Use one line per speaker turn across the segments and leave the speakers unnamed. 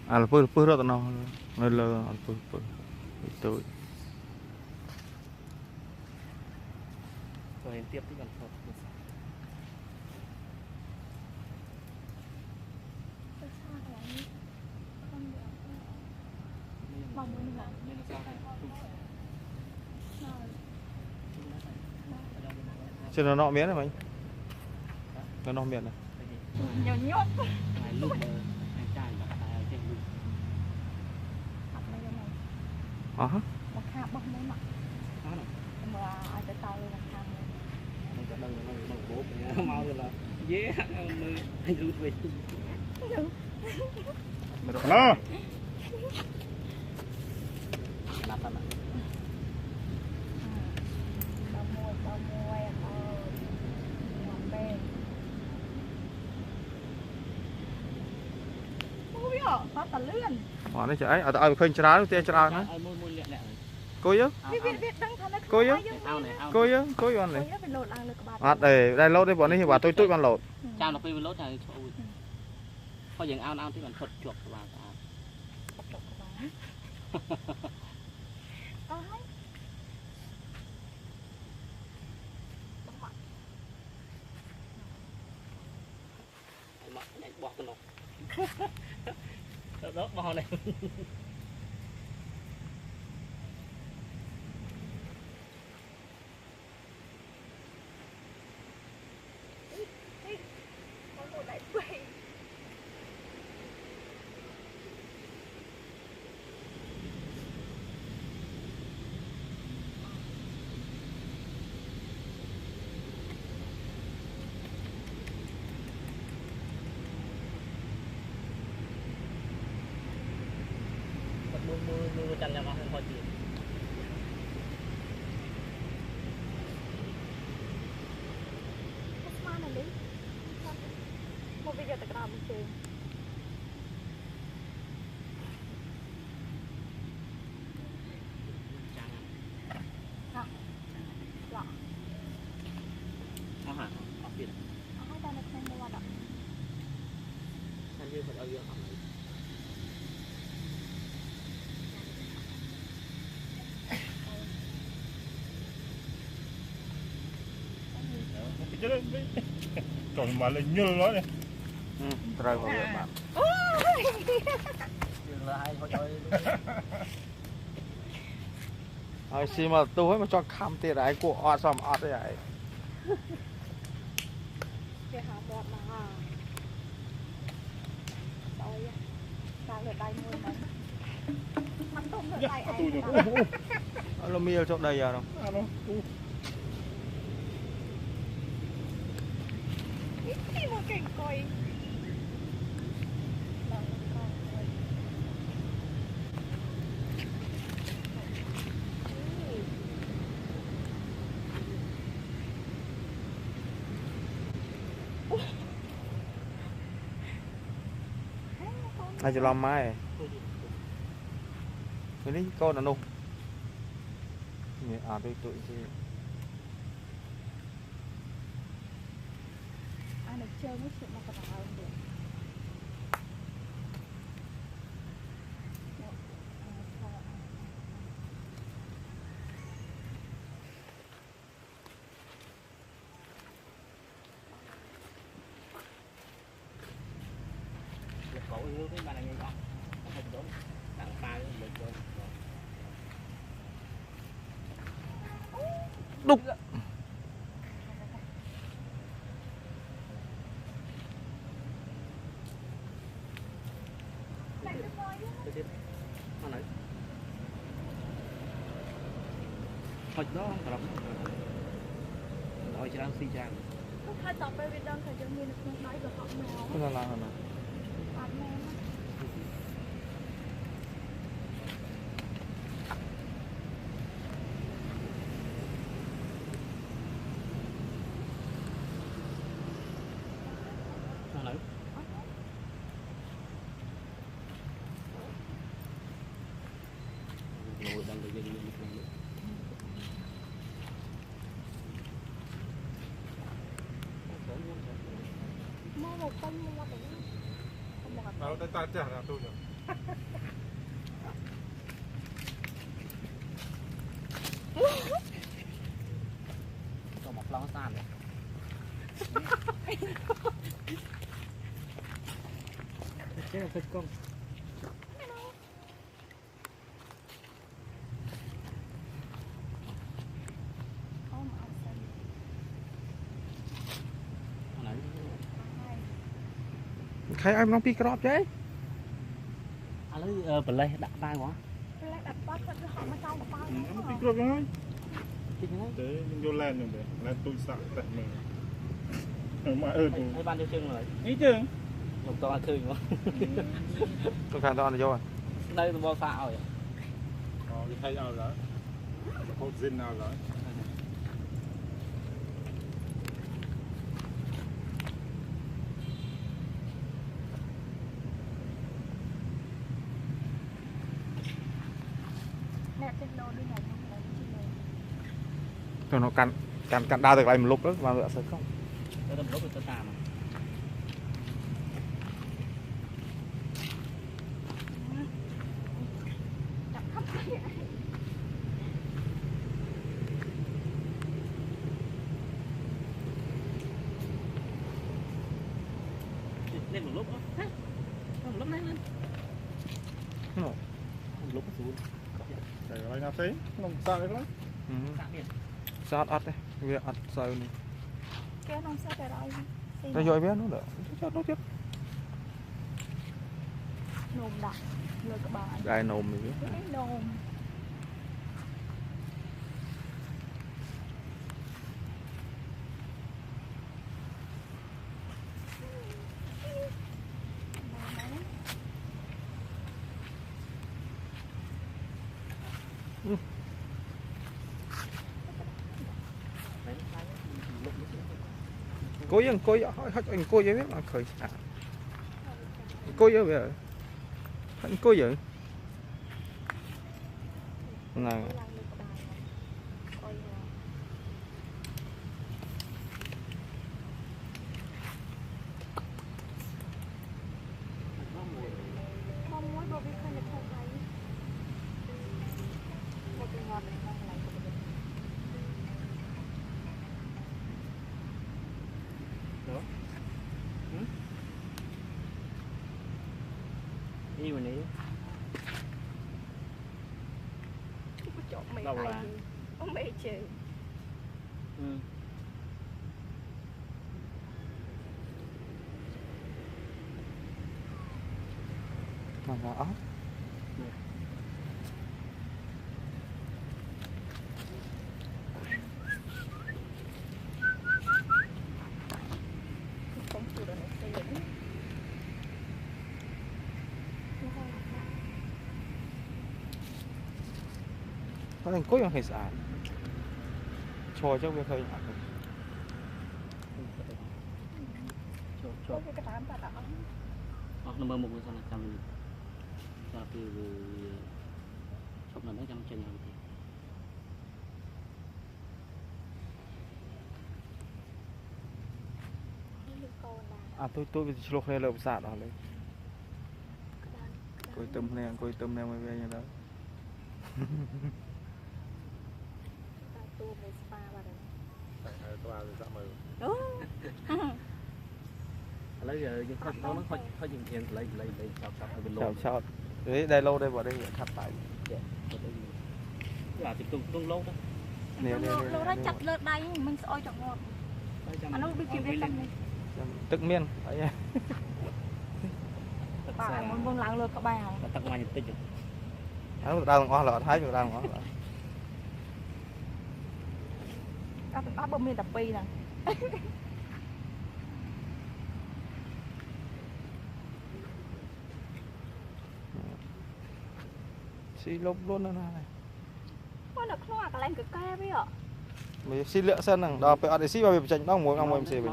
à là phơi rất là nó nên là phơi tôi
rồi tiếp thì còn phật
trên nó nọ miếng này mày nó nọ miếng này
nhỏ nhóc
hai lúc anh trai mà tại trên lúc
hả
một khá bông đấy mà
đó này
mà ai tới tao luôn làm
mình có đăng bố mau rồi là dễ anh rút về
nó
nạp tao
tao mua bè không biết họ có tờ lươn
họ nói chạy ở khơi chả tiền chả nữa
môi lẹ lẹ
coi chứ
biết đăng thằng nó
coi chứ
ao này ao
coi chứ coi con này
phải lột ăn được các
à đây lâu đây bọn này bảo tôi con lột
chào nó phi lốt này có dừng ao thì còn thuật chuột và bỏ cái nó đó bò này mưa chăn ra không có chuyện
một video tại cái mình chơi
hả ở biển
hai ta được mua đó
anh như phải ở dưới không
còn mà là như nó này
rơi vào việc bạn rồi xí mà tôi mà cho khăm tiền đấy của ọt xong ọt đấy ấy
cái hạt bọt mà rồi sao người tay mua đấy mắt tôm người tay anh
nó miêu chỗ đây giờ đâu
một cảnh coi
ai cho làm mai cái đấy con là nung à tôi tụi
anh được chơi mấy chuyện mà còn hơn được
cổ yếu cái bà này ngon không đúng đặng pha được rồi
đục
con này hồi đó không phải lắm nói chỉ đang suy trang
hai tậpไปวิดอนเขาจะมีน้อยกว่าของแมว
không là nào
ปาดแมว
con này rồi đang được gì
mua một con mua một
đâu tay chả là tôi nhỉ
Còn một lon sàn này. Chết là thịt con.
khai em nó pi crop chứ
À lấy bật lên đặt vai quá.
Lấy đặt bát cho họ mà trong bao.
Nó bị cướp rồi.
Thích thế.
Thế mình vô len rồi len tôi sạ tại mình. Mà
Hay ban vô chân rồi.
ý chứ.
Một to khơi quá.
tôi khai to là vô
Đây tôi bao xạ rồi.
Đi thay ao đó. Hột zin nào đó.
Nè trên lô đi này không lấy trên lô.
rồi nó cắn đau được lại một lúc đó mà lựa sớm không
Đây là một lúc tôi tạm.
Chặt khắp vậy.
Lên một lúc đó. Một lúc này lên. Một lúc nó xuống.
Để lại nào thế? Nó sao đấy lắm.
Tạm biệt.
sao ắt đấy việc ắt sao này
Cái không sao cái rồi.
ta dội biết nó đỡ cho nó tiếp
Nồm đặc. Lời các bạn.
gai nồm mình biết
Cái nồm.
cô yên hỏi anh cô ấy biết mà khởi cô ấy bây giờ anh cô ấy này
Không muốn bobby khơi là không lấy. Một cái ngọt này không lấy.
Đó. Đi mà đi.
Cái chỗ mày
Đâu là?
hay. Ông mày trừ.
Ừ.
mà đó
Không chịu được nó xây dựng.
nó thành cối bằng hình sản cho cho việc hơi
Cho.
Cái tám ta đã.
Nomor một sana kami. Tapi chọc nó trong chân rồi.
tôi bị chụp này là sạt đó lấy coi tâm này mới về như đó
Tu mới spa vào đấy.
Tôi dạ mời.
Lấy giờ nó khó dừng tiền lấy chọc ở bên lô.
chào đấy đây lâu đây vào đây khắp tại
Là thì tung lâu đó.
Lô ra chặt lợt đây mình ôi chọn ngọt. Anh nó bị kêu đây tâm này.
tức miên đấy
Bà muốn vâng lắng lợt các bà.
Tắc ngoài tích rồi.
nó đang ngon là thái được đang ngon là
Các bác bơm miên tập pi nè.
xí lốp luôn đó này
Ôi là nó cả lên cái ke với ạ.
mình xí lựa sân rằng đó phải ở xí vào bị chỉnh nó muốn ông em xí mình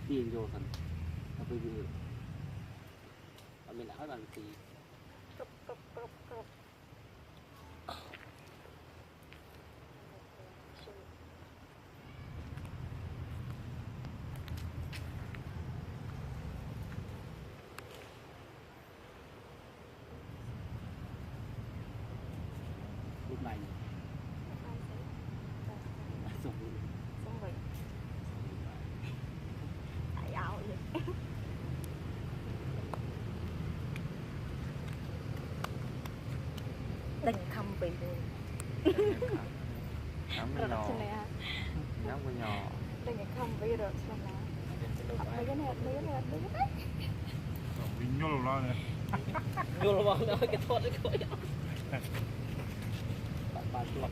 Tiền vô thành. Tapi dulu. Kami nak orang ti.
Cụp cụp cụp cụp. tình khăm bị rồi
Nắm cái
rồi
nhỏ
cho này
Nắm cái nhỏ
tình khăm bị rồi cho này mấy cái này
Mình nhô lo này.
vô lo cái thoát đấy coi bạn bạn